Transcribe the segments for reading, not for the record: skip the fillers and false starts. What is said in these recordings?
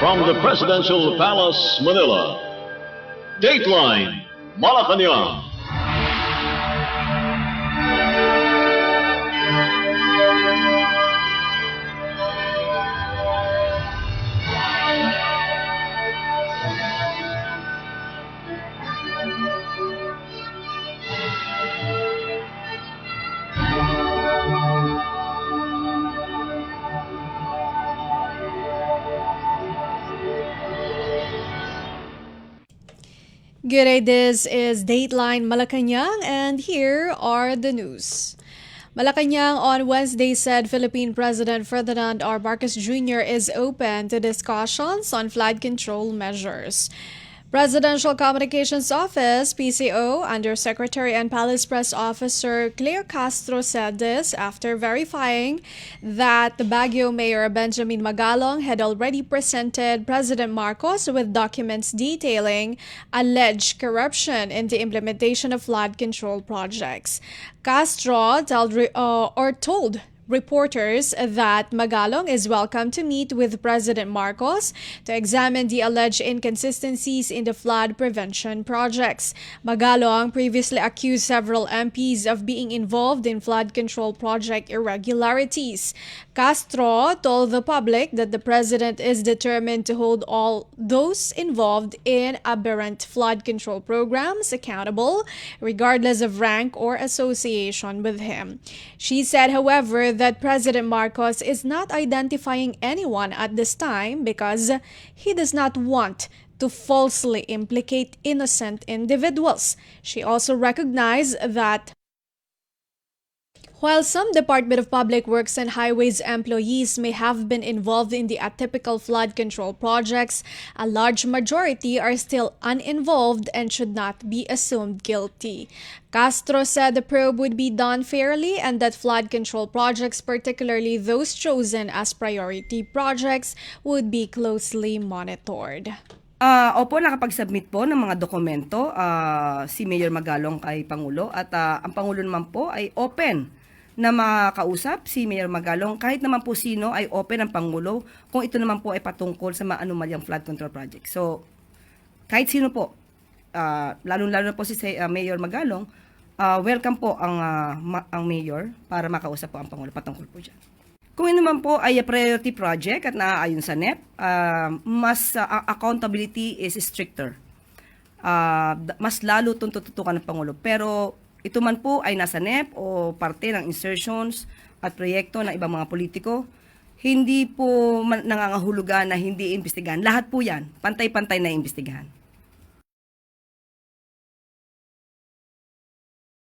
From the Presidential Palace, Manila, Dateline Malacañang. Good day, this is Dateline Malacañang, and here are the news. Malacañang on Wednesday said Philippine President Ferdinand R. Marcos Jr. is open to discussions on flood control measures. Presidential Communications Office, PCO, Undersecretary and Palace Press Officer Claire Castro said this after verifying that the Baguio Mayor Benjamin Magalong had already presented President Marcos with documents detailing alleged corruption in the implementation of flood control projects. Castro told reporters that Magalong is welcome to meet with President Marcos to examine the alleged inconsistencies in the flood prevention projects. Magalong previously accused several MPs of being involved in flood control project irregularities. Castro told the public that the president is determined to hold all those involved in aberrant flood control programs accountable, regardless of rank or association with him. She said, however, that President Marcos is not identifying anyone at this time because he does not want to falsely implicate innocent individuals. She also recognized that while some Department of Public Works and Highways employees may have been involved in the atypical flood control projects, a large majority are still uninvolved and should not be assumed guilty. Castro said the probe would be done fairly and that flood control projects, particularly those chosen as priority projects, would be closely monitored. Opo, nakapag-submit po ng mga dokumento si Mayor Magalong kay Pangulo at ang Pangulo naman po ay open na makausap si Mayor Magalong. Kahit naman po sino ay open ang Pangulo kung ito naman po ay patungkol sa mga anomalyang flood control project. So, kahit sino po, lalo-lalo na po si Mayor Magalong, welcome po ang Mayor para makausap po ang Pangulo patungkol po dyan. Kung ito naman po ay a priority project at naaayon sa NEP, mas accountability is stricter. Mas lalo itong tututukan ng Pangulo. Pero ito man po ay nasa NEP o parte ng insertions at proyekto ng ibang mga politiko, hindi po nangangahulugan na hindi imbestigahan. Lahat po yan, pantay-pantay na imbestigahan.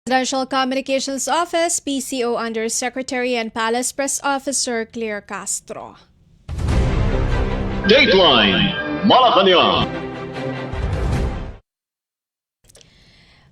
Presidential Communications Office, PCO Undersecretary and Palace Press Officer Claire Castro. Dateline Malacañang.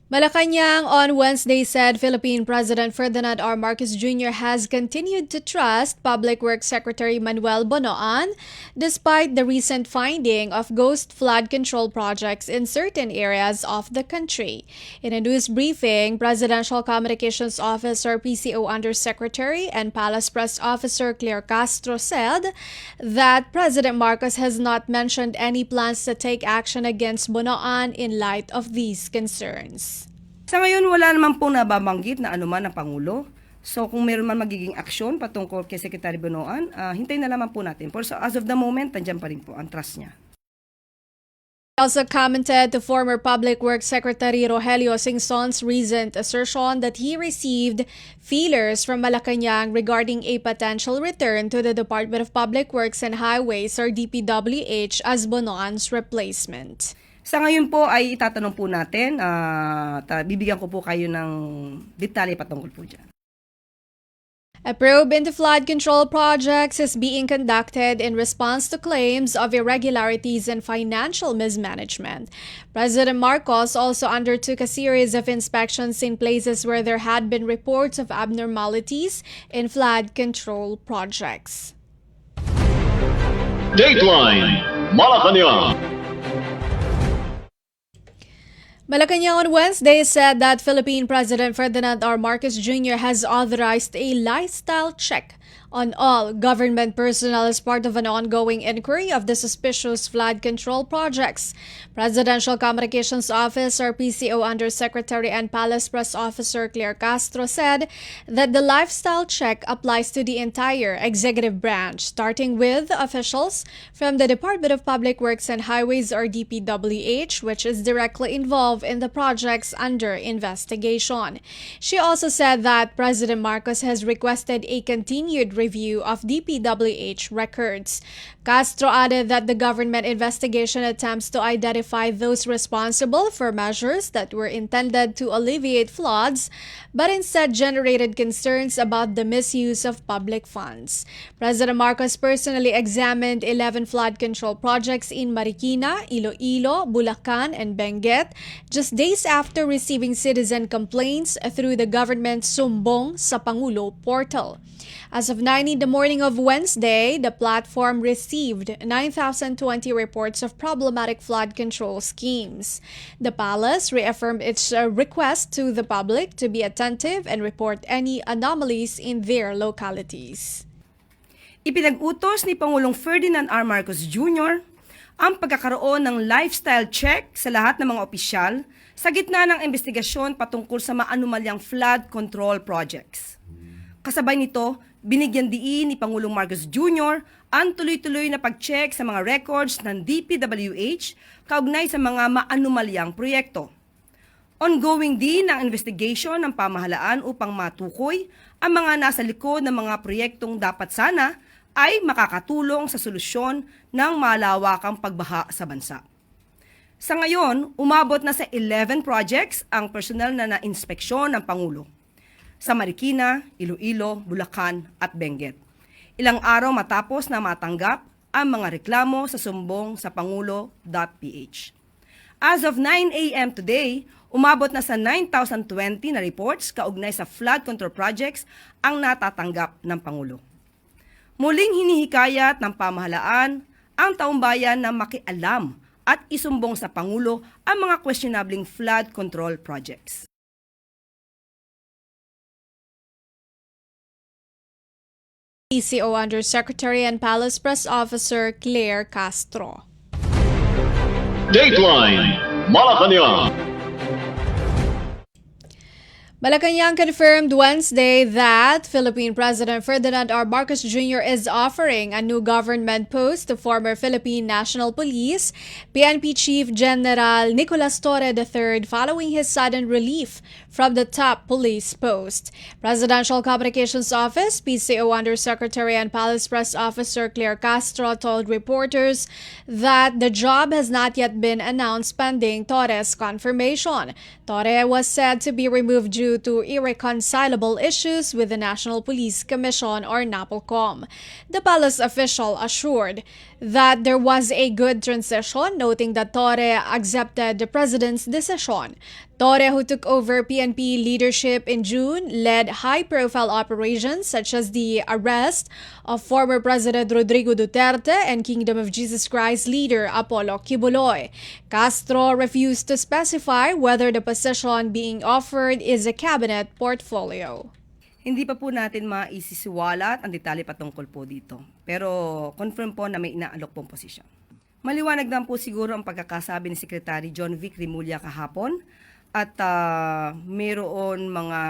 Malacañang on Wednesday said Philippine President Ferdinand R. Marcos Jr. has continued to trust Public Works Secretary Manuel Bonoan despite the recent finding of ghost flood control projects in certain areas of the country. In a news briefing, Presidential Communications Officer PCO Undersecretary and Palace Press Officer Claire Castro said that President Marcos has not mentioned any plans to take action against Bonoan in light of these concerns. Sa ngayon, wala naman pong nababanggit na anuman ng Pangulo. So kung meron man magiging aksyon patungkol kay Secretary Bonoan, hintayin na lamang po natin. So as of the moment, nandiyan pa rin po ang trust niya. He also commented to former Public Works Secretary Rogelio Singzon's recent assertion that he received feelers from Malacañang regarding a potential return to the Department of Public Works and Highways or DPWH as Bonoan's replacement. Sa ngayon po ay itatanong po natin, bibigyan ko po kayo ng detalye patungkol po dyan. A probe into flood control projects is being conducted in response to claims of irregularities and financial mismanagement. President Marcos also undertook a series of inspections in places where there had been reports of abnormalities in flood control projects. Dateline Malacañang. Malacañang on Wednesday said that Philippine President Ferdinand R. Marcos Jr. has authorized a lifestyle check on all government personnel as part of an ongoing inquiry of the suspicious flood control projects. Presidential Communications Office or PCO Undersecretary and Palace Press Officer Claire Castro said that the lifestyle check applies to the entire executive branch, starting with officials from the Department of Public Works and Highways or DPWH, which is directly involved in the projects under investigation. She also said that President Marcos has requested a continued review of DPWH records. Castro added that the government investigation attempts to identify those responsible for measures that were intended to alleviate floods, but instead generated concerns about the misuse of public funds. President Marcos personally examined 11 flood control projects in Marikina, Iloilo, Bulacan, and Benguet just days after receiving citizen complaints through the government's Sumbong sa Pangulo portal. As of 9 in the morning of Wednesday, the platform received 9,020 reports of problematic flood control schemes. The palace reaffirmed its request to the public to be attentive and report any anomalies in their localities. Ipinag-utos ni Pangulong Ferdinand R. Marcos Jr. ang pagkakaroon ng lifestyle check sa lahat ng mga opisyal sa gitna ng investigasyon patungkol sa maanumalyang flood control projects. Kasabay nito, binigyan diin ni Pangulong Marcos Jr. ang tuloy-tuloy na pag-check sa mga records ng DPWH kaugnay sa mga maanumalyang proyekto. Ongoing din ang investigation ng pamahalaan upang matukoy ang mga nasa likod ng mga proyektong dapat sana ay makakatulong sa solusyon ng malawakang pagbaha sa bansa. Sa ngayon, umabot na sa 11 projects ang personal na na-inspeksyon ng Pangulo sa Marikina, Iloilo, Bulacan at Benguet. Ilang araw matapos na matanggap ang mga reklamo sa sumbong sa pangulo.ph. As of 9 a.m. today, umabot na sa 9,020 na reports kaugnay sa flood control projects ang natatanggap ng Pangulo. Muling hinihikayat ng pamahalaan ang taumbayan na makialam at isumbong sa Pangulo ang mga questionabling flood control projects. PCO Undersecretary and Palace Press Officer Claire Castro. Dateline Malacañang. Malacañang confirmed Wednesday that Philippine President Ferdinand R. Marcos Jr. is offering a new government post to former Philippine National Police PNP Chief General Nicolas Torre III following his sudden relief from the top police post. Presidential Communications Office, PCO Undersecretary and Palace Press Officer Claire Castro told reporters that the job has not yet been announced pending Torre's confirmation. Torre was said to be removed due to irreconcilable issues with the National Police Commission or NAPOLCOM. The palace official assured that there was a good transition, noting that Torre accepted the president's decision. Torre, who took over PNP leadership in June, led high-profile operations such as the arrest of former President Rodrigo Duterte and Kingdom of Jesus Christ leader Apollo Kibuloy. Castro refused to specify whether the position being offered is a cabinet portfolio. Hindi pa po natin maisisiwalat ang detalye patungkol po dito. Pero confirm po na may inaalok pong posisyon. Maliwanag lang po siguro ang pagkakasabi ni Secretary John Vic Rimulya kahapon at mayroon mga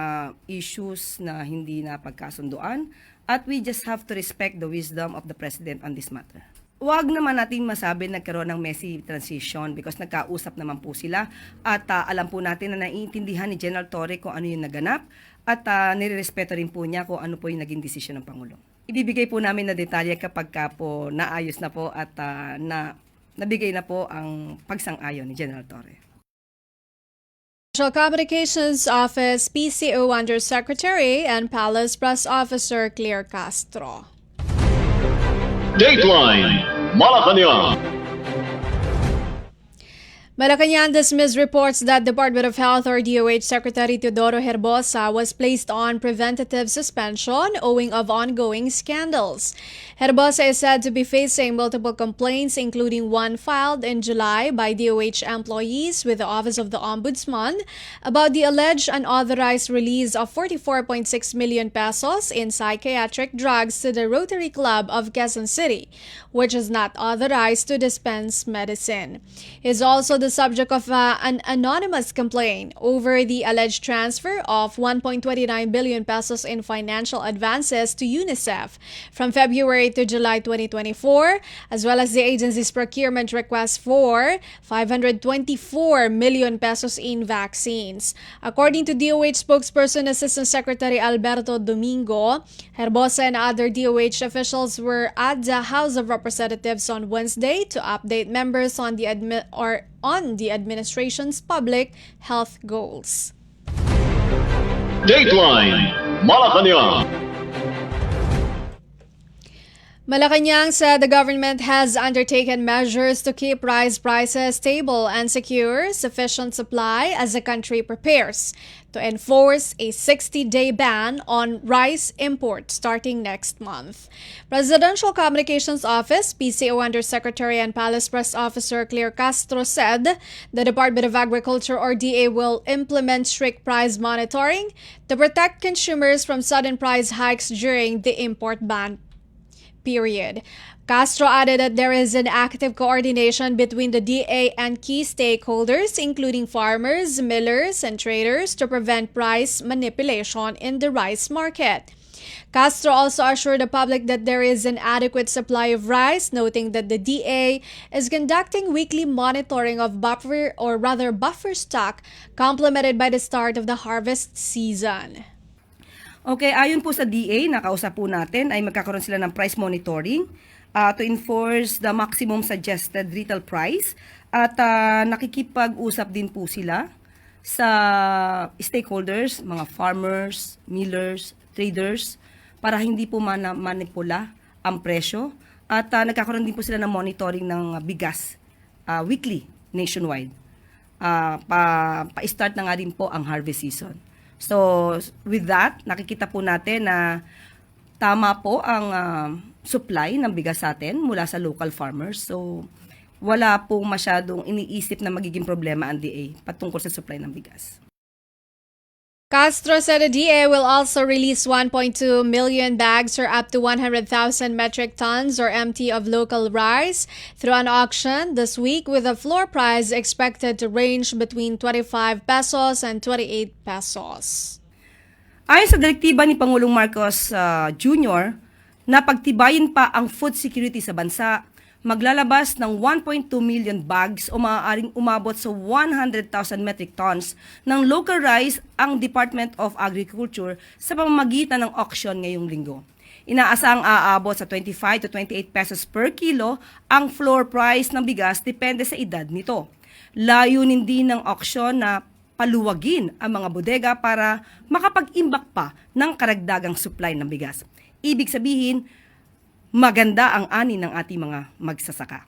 issues na hindi na pagkasunduan at we just have to respect the wisdom of the President on this matter. Huwag naman natin masabi nagkaroon ng messy transition because nagkausap naman po sila at alam po natin na naiintindihan ni General Torre kung ano yung naganap at nirerespeto rin po niya kung ano po yung naging desisyon ng Pangulo. Ibibigay po namin na detalye kapag po naayos na po at nabigay na po ang pagsang-ayon ni General Torre. National Communications Office, PCO Undersecretary and Palace Press Officer Claire Castro. Dateline Malacañang. Malacañang dismissed reports that Department of Health or DOH Secretary Teodoro Herbosa was placed on preventative suspension owing of ongoing scandals. Herbosa is said to be facing multiple complaints, including one filed in July by DOH employees with the Office of the Ombudsman about the alleged unauthorized release of 44.6 million pesos in psychiatric drugs to the Rotary Club of Quezon City, which is not authorized to dispense medicine. He is also the subject of an anonymous complaint over the alleged transfer of 1.29 billion pesos in financial advances to UNICEF from February to July 2024, as well as the agency's procurement request for 524 million pesos in vaccines. According to DOH spokesperson Assistant Secretary Alberto Domingo, Herbosa and other DOH officials were at the House of Representatives on Wednesday to update members on the administration's public health goals. Dateline Malacañang. Malacañang said the government has undertaken measures to keep rice prices stable and secure sufficient supply as the country prepares to enforce a 60-day ban on rice import starting next month. Presidential Communications Office, PCO Undersecretary and Palace Press Officer Claire Castro said the Department of Agriculture or DA will implement strict price monitoring to protect consumers from sudden price hikes during the import ban period. Castro added that there is an active coordination between the DA and key stakeholders, including farmers, millers, and traders, to prevent price manipulation in the rice market. Castro also assured the public that there is an adequate supply of rice, noting that the DA is conducting weekly monitoring of buffer stock, complemented by the start of the harvest season. Okay, ayon po sa DA, nakausap po natin, ay magkakaroon sila ng price monitoring to enforce the maximum suggested retail price at nakikipag-usap din po sila sa stakeholders, mga farmers, millers, traders, para hindi po manipula ang presyo at nagkakaroon din po sila ng monitoring ng bigas weekly nationwide. Pa-start na nga din po ang harvest season. So, with that, nakikita po natin na tama po ang supply ng bigas sa atin mula sa local farmers. So, wala po masyadong iniisip na magiging problema ang DA patungkol sa supply ng bigas. Castro said the DA will also release 1.2 million bags or up to 100,000 metric tons or MT of local rice through an auction this week with a floor price expected to range between 25 pesos and 28 pesos. Ayon sa direktiba ni Pangulong Marcos Jr. na pagtibayin pa ang food security sa bansa, maglalabas ng 1.2 million bags o maaaring umabot sa 100,000 metric tons ng local rice ang Department of Agriculture sa pamamagitan ng auction ngayong linggo. Inaasang aabot sa 25 to 28 pesos per kilo ang floor price ng bigas depende sa edad nito. Layunin din ng auction na paluwagin ang mga bodega para makapag-imbak pa ng karagdagang supply ng bigas. Ibig sabihin, maganda ang ani ng ating mga magsasaka.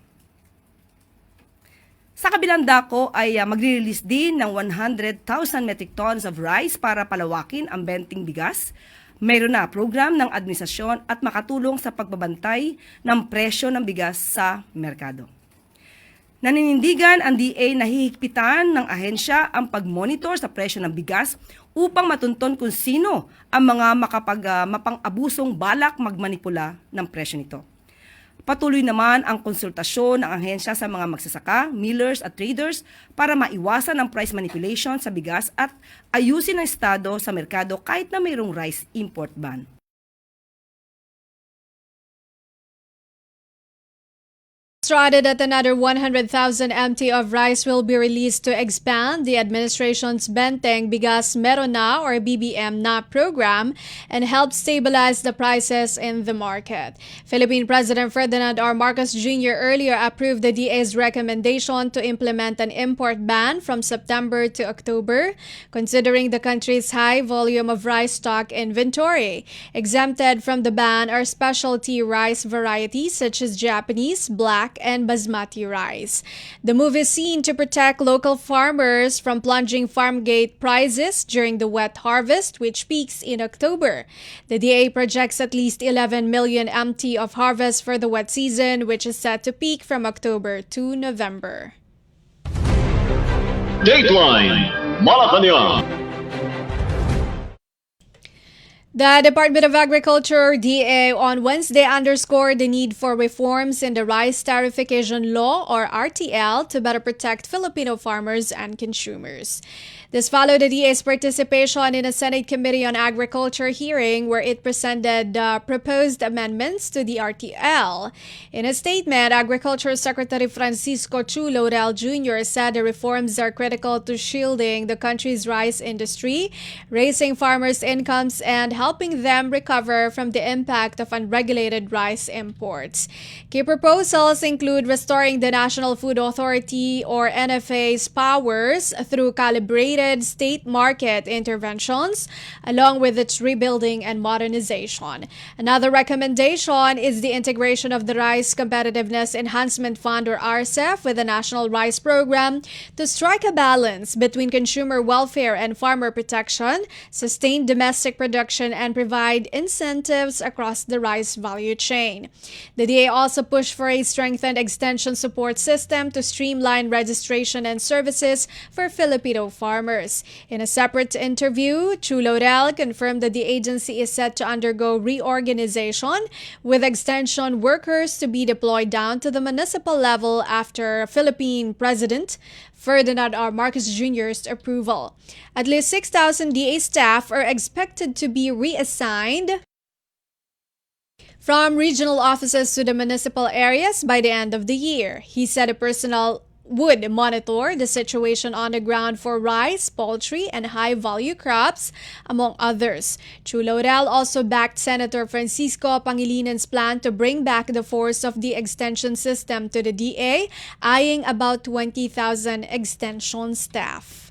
Sa kabilang dako ay magre-release din ng 100,000 metric tons of rice para palawakin ang benting bigas. Mayroon na program ng administrasyon at makatulong sa pagbabantay ng presyo ng bigas sa merkado. Naninindigan ang DA na hihigpitan ng ahensya ang pag-monitor sa presyo ng bigas upang matunton kung sino ang mga mapang-abusong balak magmanipula ng presyo nito. Patuloy naman ang konsultasyon ng ahensya sa mga magsasaka, millers at traders para maiwasan ang price manipulation sa bigas at ayusin ang estado sa merkado kahit na mayroong rice import ban. Added that another 100,000 MT of rice will be released to expand the administration's Benteng Bigas Meron Na or BBM Na program and help stabilize the prices in the market. Philippine President Ferdinand R. Marcos Jr. earlier approved the DA's recommendation to implement an import ban from September to October, considering the country's high volume of rice stock inventory. Exempted from the ban are specialty rice varieties such as Japanese, black, and basmati rice. The move is seen to protect local farmers from plunging farm gate prices during the wet harvest, which peaks in October. The DA projects at least 11 million MT of harvest for the wet season, which is set to peak from October to November. Dateline Malacañang. The Department of Agriculture, DA, on Wednesday underscored the need for reforms in the Rice Tariffication Law, or RTL, to better protect Filipino farmers and consumers. This followed the DA's participation in a Senate Committee on Agriculture hearing where it presented proposed amendments to the RTL. In a statement, Agriculture Secretary Francisco Chu Laurel Jr. said the reforms are critical to shielding the country's rice industry, raising farmers' incomes, and helping them recover from the impact of unregulated rice imports. Key proposals include restoring the National Food Authority, or NFA's, powers through calibrated state market interventions, along with its rebuilding and modernization. Another recommendation is the integration of the Rice Competitiveness Enhancement Fund, or RCEF, with the National Rice Program to strike a balance between consumer welfare and farmer protection, sustain domestic production, and provide incentives across the rice value chain. The DA also pushed for a strengthened extension support system to streamline registration and services for Filipino farmers. In a separate interview, Chu Laurel confirmed that the agency is set to undergo reorganization, with extension workers to be deployed down to the municipal level after Philippine President Ferdinand R. Marcos Jr.'s approval. At least 6,000 DA staff are expected to be reassigned from regional offices to the municipal areas by the end of the year. He said the personnel would monitor the situation on the ground for rice, poultry, and high-value crops, among others. Chu Laurel also backed Senator Francisco Pangilinan's plan to bring back the force of the extension system to the DA, eyeing about 20,000 extension staff.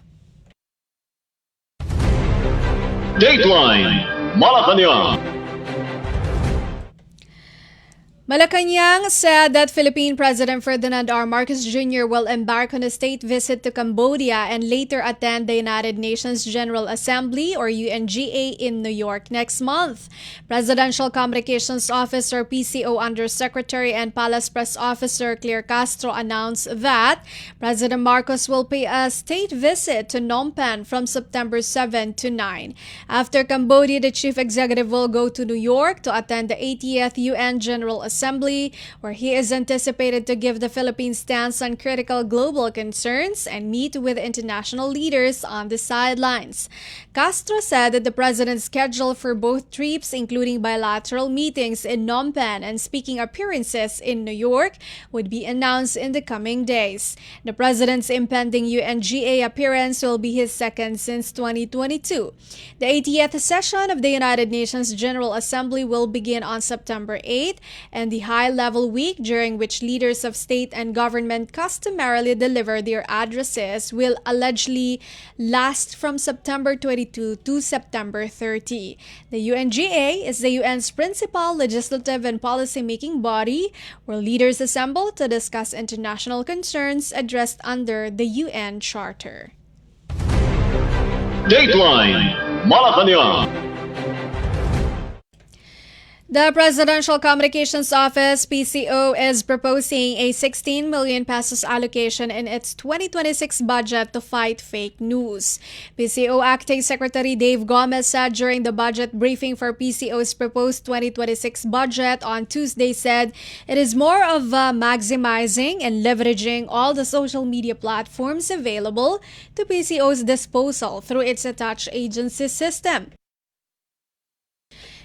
Dateline Malacañang. Malacañang said that Philippine President Ferdinand R. Marcos Jr. will embark on a state visit to Cambodia and later attend the United Nations General Assembly, or UNGA, in New York next month. Presidential Communications Officer PCO Undersecretary and Palace Press Officer Claire Castro announced that President Marcos will pay a state visit to Phnom Penh from September 7 to 9. After Cambodia, the chief executive will go to New York to attend the 80th UN General Assembly, where he is anticipated to give the Philippines' stance on critical global concerns and meet with international leaders on the sidelines. Castro said that the president's schedule for both trips, including bilateral meetings in Phnom Penh and speaking appearances in New York, would be announced in the coming days. The president's impending UNGA appearance will be his second since 2022. The 80th session of the United Nations General Assembly will begin on September 8, and the high-level week during which leaders of state and government customarily deliver their addresses will allegedly last from September 22 to September 30. The UNGA is the UN's principal legislative and policy-making body, where leaders assemble to discuss international concerns addressed under the UN Charter. Dateline Malacañang. The Presidential Communications Office, PCO, is proposing a 16 million pesos allocation in its 2026 budget to fight fake news. PCO Acting Secretary Dave Gomez said during the budget briefing for PCO's proposed 2026 budget on Tuesday said it is more of maximizing and leveraging all the social media platforms available to PCO's disposal through its attached agency system.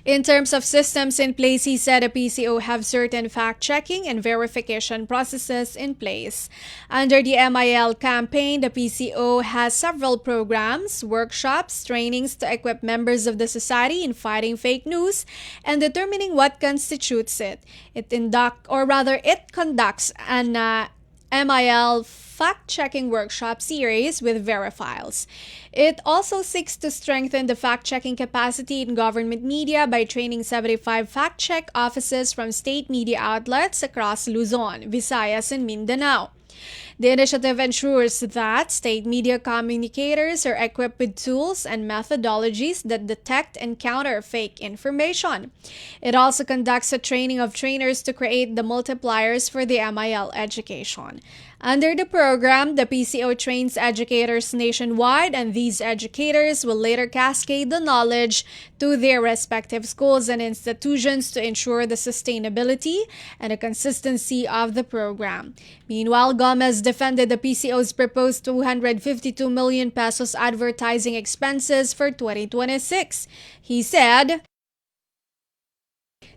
In terms of systems in place, he said the PCO have certain fact-checking and verification processes in place. Under the MIL campaign, the PCO has several programs, workshops, trainings to equip members of the society in fighting fake news and determining what constitutes it. It conducts an MIL fact-checking workshop series with Verifiles. It also seeks to strengthen the fact-checking capacity in government media by training 75 fact-check offices from state media outlets across Luzon, Visayas, and Mindanao. The initiative ensures that state media communicators are equipped with tools and methodologies that detect and counter fake information. It also conducts a training of trainers to create the multipliers for the MIL education. Under the program, the PCO trains educators nationwide, and these educators will later cascade the knowledge to their respective schools and institutions to ensure the sustainability and the consistency of the program. Meanwhile, Gomez defended the PCO's proposed 252 million pesos advertising expenses for 2026. He said,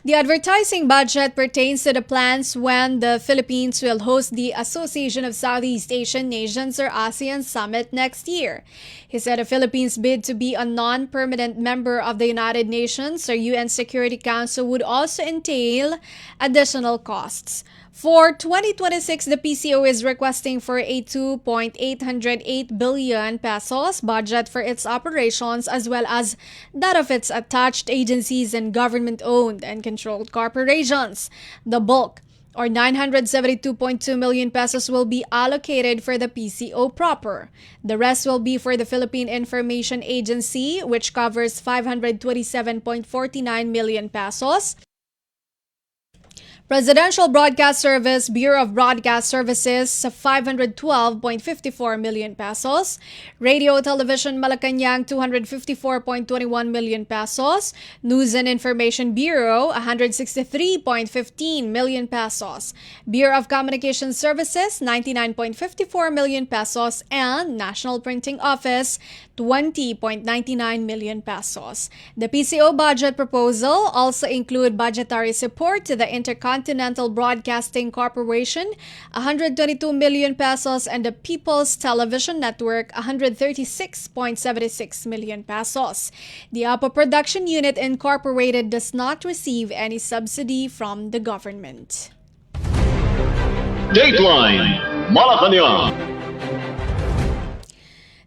the advertising budget pertains to the plans when the Philippines will host the Association of Southeast Asian Nations or ASEAN Summit next year. He said the Philippines' bid to be a non-permanent member of the United Nations or UN Security Council would also entail additional costs. For 2026, the PCO is requesting for a 2.808 billion pesos budget for its operations as well as that of its attached agencies and government-owned and controlled corporations. The bulk, or 972.2 million pesos, will be allocated for the PCO proper. The rest will be for the Philippine Information Agency, which covers 527.49 million pesos. Presidential Broadcast Service, Bureau of Broadcast Services, 512.54 million pesos. Radio Television Malacañang, 254.21 million pesos. News and Information Bureau, 163.15 million pesos. Bureau of Communication Services, 99.54 million pesos. And National Printing Office, 20.99 million pesos. The PCO budget proposal also include budgetary support to the Intercontinental Broadcasting Corporation, 122 million pesos, and the People's Television Network, 136.76 million pesos. The Apo Production Unit Incorporated does not receive any subsidy from the government. Dateline Malacañang.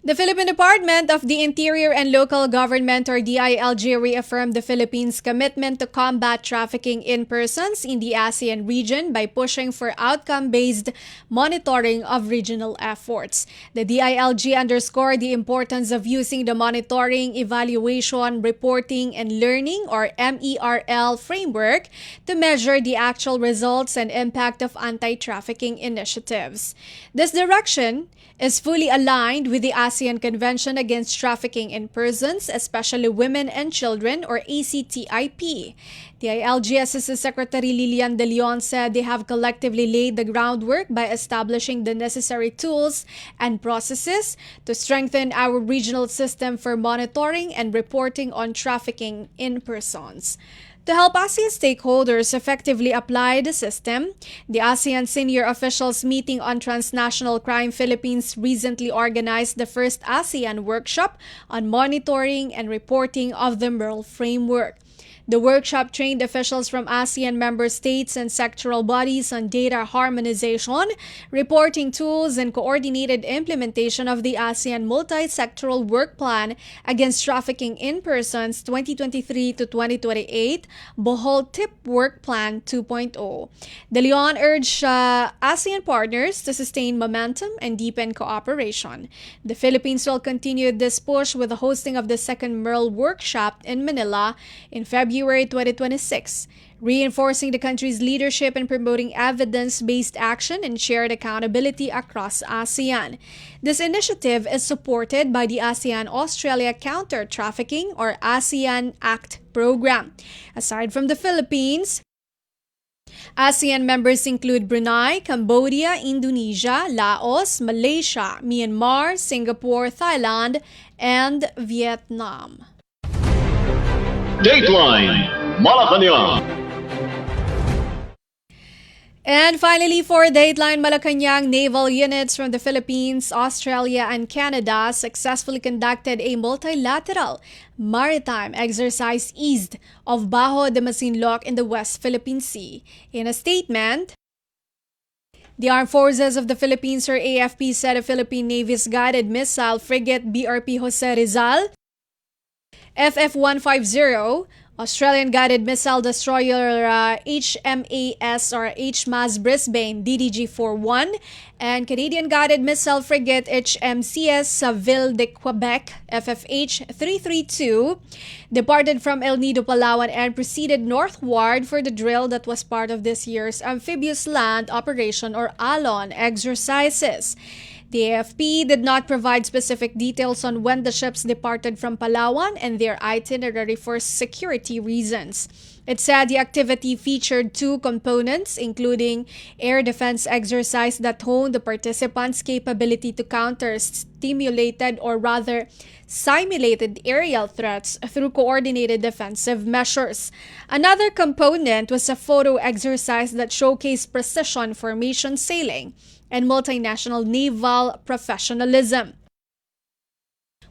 The Philippine Department of the Interior and Local Government or DILG reaffirmed the Philippines' commitment to combat trafficking in persons in the ASEAN region by pushing for outcome-based monitoring of regional efforts. The DILG underscored the importance of using the Monitoring, Evaluation, Reporting, and Learning or MERL framework to measure the actual results and impact of anti-trafficking initiatives. This direction is fully aligned with the ASEAN Convention Against Trafficking in Persons, especially Women and Children, or ACTIP. The DILG Assistant Secretary Lilian De Leon said they have collectively laid the groundwork by establishing the necessary tools and processes to strengthen our regional system for monitoring and reporting on trafficking in persons. To help ASEAN stakeholders effectively apply the system, the ASEAN Senior Officials Meeting on Transnational Crime Philippines recently organized the first ASEAN workshop on monitoring and reporting of the MERL framework. The workshop trained officials from ASEAN member states and sectoral bodies on data harmonization, reporting tools, and coordinated implementation of the ASEAN Multi-Sectoral Work Plan Against Trafficking in Persons 2023 to 2028, Bohol TIP Work Plan 2.0. De Leon urged ASEAN partners to sustain momentum and deepen cooperation. The Philippines will continue this push with the hosting of the second MERL workshop in Manila in February 2026, reinforcing the country's leadership in promoting evidence-based action and shared accountability across ASEAN. This initiative is supported by the ASEAN-Australia Counter-Trafficking or ASEAN ACT program. Aside from the Philippines, ASEAN members include Brunei, Cambodia, Indonesia, Laos, Malaysia, Myanmar, Singapore, Thailand, and Vietnam. Dateline Malacañang. And finally, for Dateline Malacañang, naval units from the Philippines, Australia, and Canada successfully conducted a multilateral maritime exercise east of Bajo de Masinloc in the West Philippine Sea. In a statement, The Armed Forces of the Philippines, or AFP, said a Philippine Navy's guided missile frigate BRP Jose Rizal, FF-150, Australian guided missile destroyer HMAS or HMAS Brisbane DDG-41, and Canadian guided missile frigate HMCS Saville de Quebec FFH-332 departed from El Nido, Palawan and proceeded northward for the drill that was part of this year's Amphibious Land Operation or ALON exercises. The AFP did not provide specific details on when the ships departed from Palawan and their itinerary for security reasons. It said the activity featured two components, including air defense exercise that honed the participants' capability to counter simulated aerial threats through coordinated defensive measures. Another component was a photo exercise that showcased precision formation sailing and multinational naval professionalism.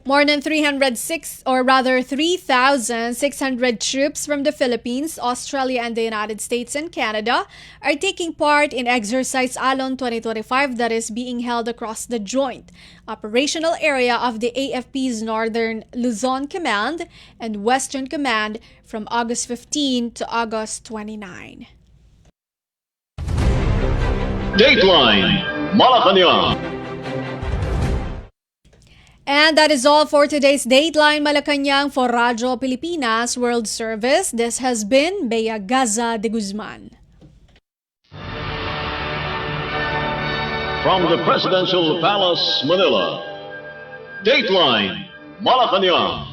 More than 3,600 troops from the Philippines, Australia, and the United States and Canada are taking part in Exercise Alon 2025 that is being held across the joint operational area of the AFP's Northern Luzon Command and Western Command from August 15 to August 29. Dateline Malacañang. And that is all for today's Dateline Malacañang for Radyo Pilipinas World Service. This has been Bea Gaza-de Guzman. From the Presidential Palace, Manila, Dateline Malacañang.